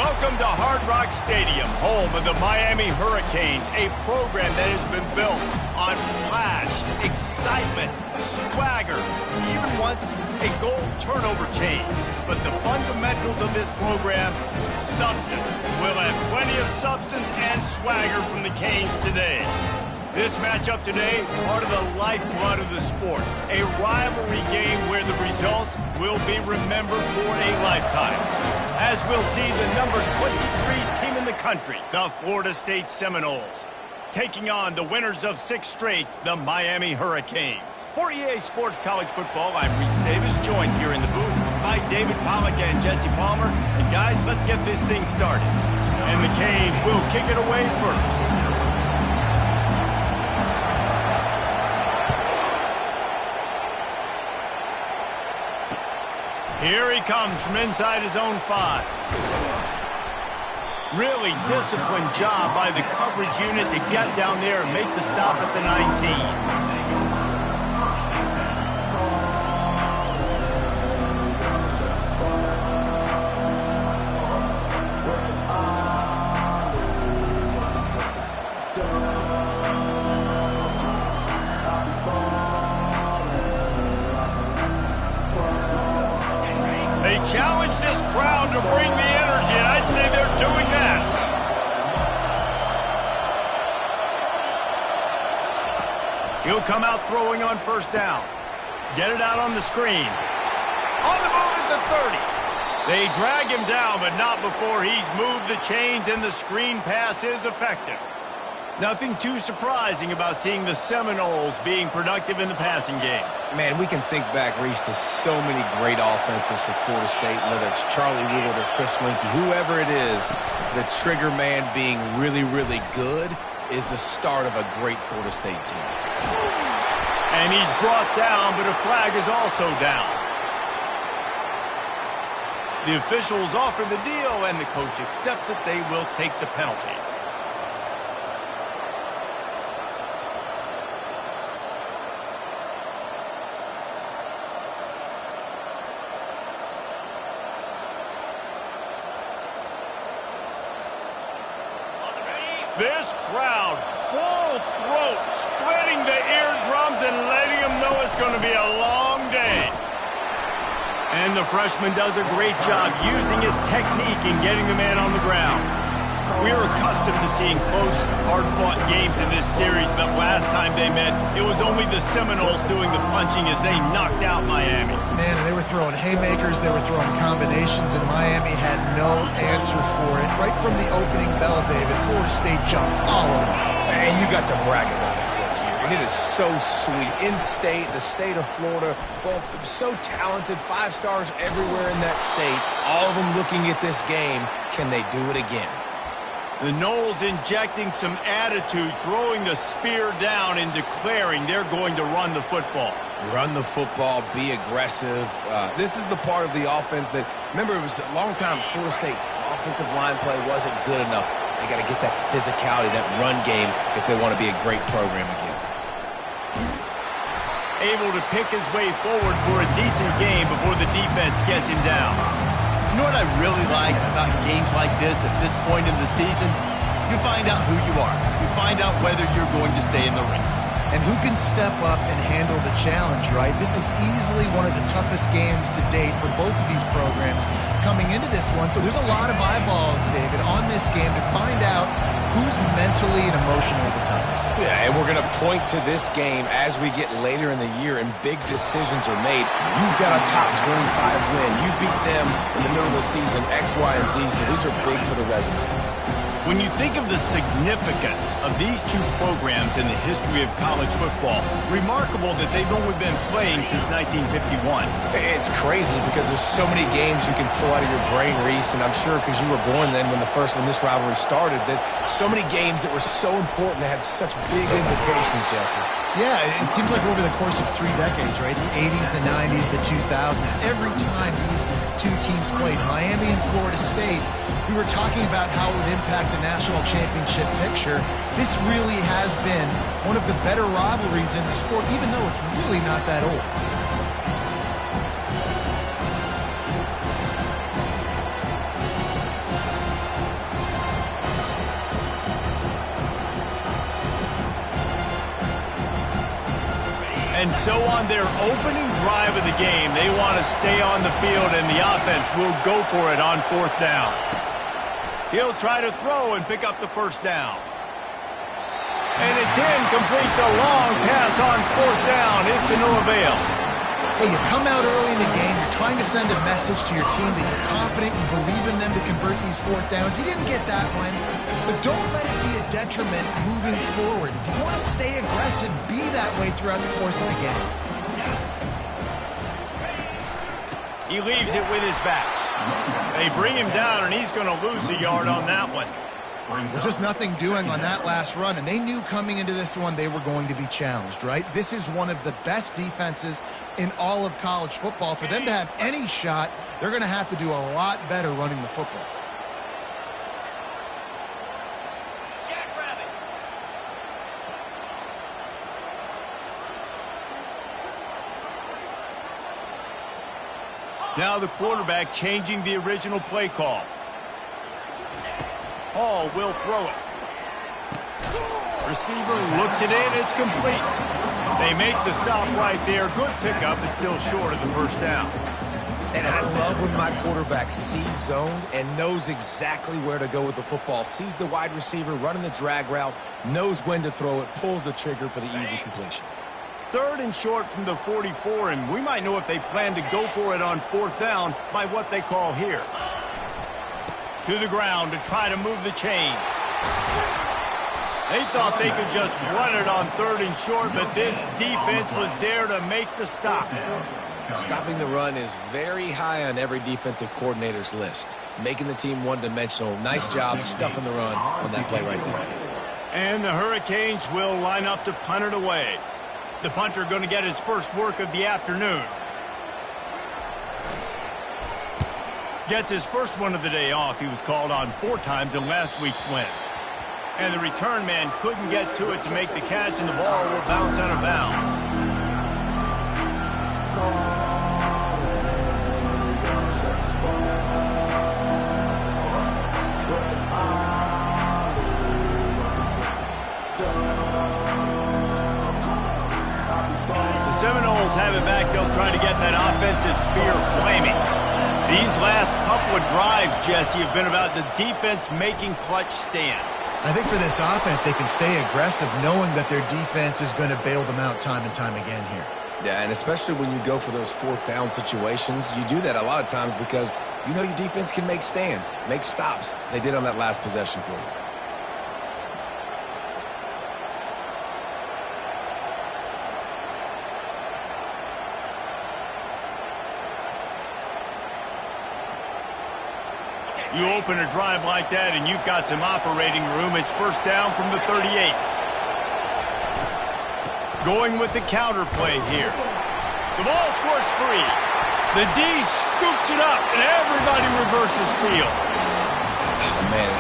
Welcome to Hard Rock Stadium, home of the Miami Hurricanes, a program that has been built on flash, excitement, swagger, even once a goal turnover chain. But the fundamentals of this program, substance. We'll have plenty of substance and swagger from the Canes today. This matchup today, part of the lifeblood of the sport. A rivalry game where the results will be remembered for a lifetime. As we'll see the number 23 team in the country, the Florida State Seminoles, taking on the winners of 6 straight, the Miami Hurricanes. For EA Sports College Football, I'm Reese Davis, joined here in the booth by David Pollack and Jesse Palmer. And guys, let's get this thing started. And the Canes will kick it away first. Here he comes from inside his own 5. Really disciplined job by the coverage unit to get down there and make the stop at the 19. They challenge this crowd to bring the energy, and I'd say they're doing that. He'll come out throwing on first down. Get it out on the screen. On the move at the 30. They drag him down, but not before he's moved the chains, and the screen pass is effective. Nothing too surprising about seeing the Seminoles being productive in the passing game. Man, we can think back, Reese, to so many great offenses for Florida State, whether it's Charlie Wood or Chris Winkie, whoever it is, the trigger man being really, really good is the start of a great Florida State team. And he's brought down, but a flag is also down. The officials offer the deal, and the coach accepts that they will take the penalty. This crowd, full throat, spreading the eardrums and letting them know it's going to be a long day. And the freshman does a great job using his technique in getting the man on the ground. We're accustomed to seeing close, hard-fought games in this series, but last time they met, it was only the Seminoles doing the punching as they knocked out Miami. Man, and they were throwing haymakers, they were throwing combinations, and Miami had no answer for it. Right from the opening bell, David, Florida State jumped all over. And you got to brag about it for a year. And it is so sweet. In-state, the state of Florida, both so talented, 5 stars everywhere in that state, all of them looking at this game. Can they do it again? The Noles injecting some attitude, throwing the spear down and declaring they're going to run the football. Run the football, be aggressive. This is the part of the offense that, remember, it was a long time Florida State offensive line play wasn't good enough. They got to get that physicality, that run game, if they want to be a great program again. Able to pick his way forward for a decent game before the defense gets him down. You know what I really like about games like this at this point in the season? You find out who you are. You find out whether you're going to stay in the race. And who can step up and handle the challenge, right? This is easily one of the toughest games to date for both of these programs coming into this one. So there's a lot of eyeballs, David, on this game to find out who's mentally and emotionally the toughest. Yeah, and we're going to point to this game as we get later in the year and big decisions are made. You've got a top 25 win. You beat them in the middle of the season, X, Y, and Z, so these are big for the resume. When you think of the significance of these two programs in the history of college football, remarkable that they've only been playing since 1951. It's crazy because there's so many games you can pull out of your brain, Reese, and I'm sure because you were born then when this rivalry started, that so many games that were so important that had such big implications, Jesse. Yeah, it seems like over the course of 3 decades, right? The 80s, the 90s, the 2000s, every time these two teams played, Miami and Florida State, we were talking about how it would impact the national championship picture. This really has been one of the better rivalries in the sport, even though it's really not that old. And so on their opening drive of the game, they want to stay on the field, and the offense will go for it on 4th down. He'll try to throw and pick up the 1st down. And it's incomplete. The long pass on 4th down is to no avail. Hey, you come out early in the game, you're trying to send a message to your team that you're confident, you believe in them to convert these 4th downs. You didn't get that one, but don't let it be a detriment moving forward. If you want to stay aggressive, be that way throughout the course of the game. He leaves it with his back. They bring him down, and he's going to lose a yard on that one. Well, just nothing doing on that last run, and they knew coming into this one they were going to be challenged, right? This is one of the best defenses in all of college football. For them to have any shot, they're going to have to do a lot better running the football. Now the quarterback changing the original play call. Hall will throw it. Receiver looks it in. It's complete. They make the stop right there. Good pickup, but still short of the 1st down. And I love when my quarterback sees zoned and knows exactly where to go with the football. Sees the wide receiver running the drag route, knows when to throw it, pulls the trigger for the easy completion. 3rd and short from the 44, and we might know if they plan to go for it on 4th down by what they call here. To the ground to try to move the chains. They thought they could just run it on 3rd and short, but this defense was there to make the stop. Stopping the run is very high on every defensive coordinator's list. Making the team one-dimensional. Nice job stuffing the run on that play right there. And the Hurricanes will line up to punt it away. The punter going to get his first work of the afternoon. Gets his first one of the day off. He was called on 4 times in last week's win. And the return man couldn't get to it to make the catch, and the ball will bounce out of bounds. The Seminoles have it back. They'll try to get that offensive spear flaming. These last couple of drives, Jesse, have been about the defense making clutch stand. I think for this offense, they can stay aggressive knowing that their defense is going to bail them out time and time again here. Yeah, and especially when you go for those 4th down situations, you do that a lot of times because you know your defense can make stands, make stops. They did on that last possession for you. You open a drive like that and you've got some operating room. It's 1st down from the 38. Going with the counter play here. The ball squirts free. The D scoops it up and everybody reverses field. Oh, man.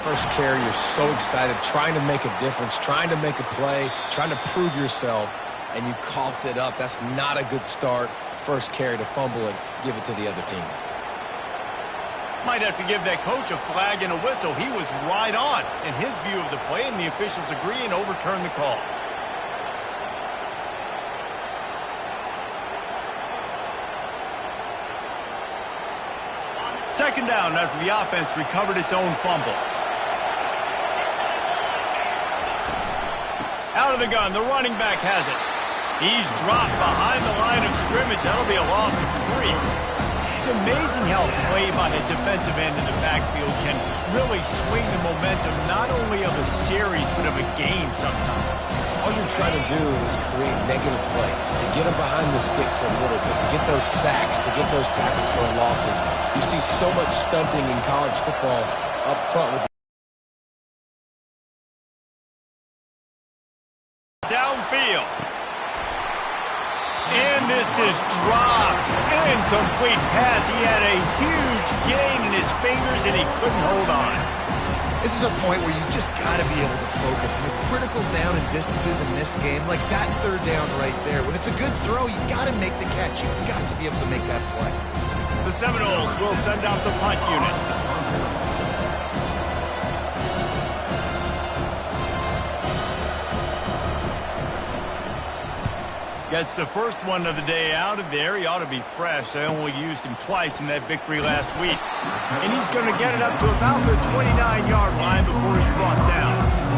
First carry, you're so excited, trying to make a difference, trying to make a play, trying to prove yourself. And you coughed it up. That's not a good start. First carry to fumble it, give it to the other team. Might have to give that coach a flag and a whistle. He was right on in his view of the play, and the officials agree and overturn the call. Second down after the offense recovered its own fumble. Out of the gun, the running back has it. He's dropped behind the line of scrimmage. That'll be a loss of 3. It's amazing how a play by the defensive end in the backfield can really swing the momentum not only of a series but of a game sometimes. All you're trying to do is create negative plays, to get them behind the sticks a little bit, to get those sacks, to get those tackles for losses. You see so much stunting in college football up front with downfield. And this is dropped. Incomplete pass. He had a huge gain in his fingers, and he couldn't hold on. This is a point where you just got to be able to focus. And the critical down and distances in this game, like that 3rd down right there, when it's a good throw, you got to make the catch. You've got to be able to make that play. The Seminoles will send out the punt unit. Gets the first one of the day out of there. He ought to be fresh. They only used him twice in that victory last week. And he's going to get it up to about the 29-yard line before he's brought down.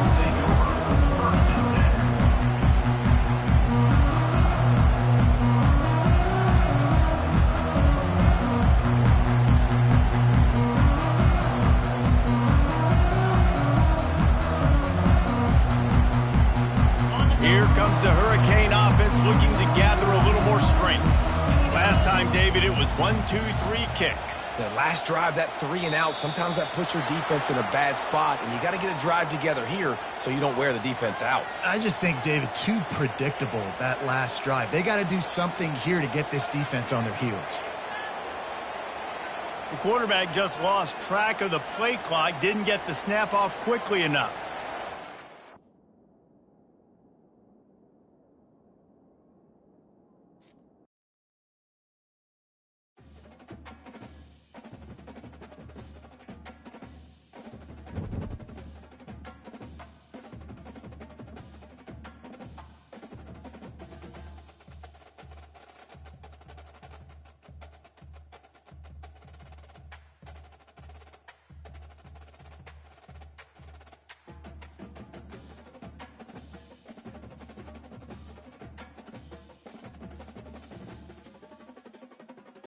Here comes the Hurricane offense looking to gather a little more strength. Last time, David, it was 1-2-3 kick. The last drive, that 3-and-out, sometimes that puts your defense in a bad spot, and you got to get a drive together here so you don't wear the defense out. I just think, David, too predictable, that last drive. They got to do something here to get this defense on their heels. The quarterback just lost track of the play clock, didn't get the snap off quickly enough.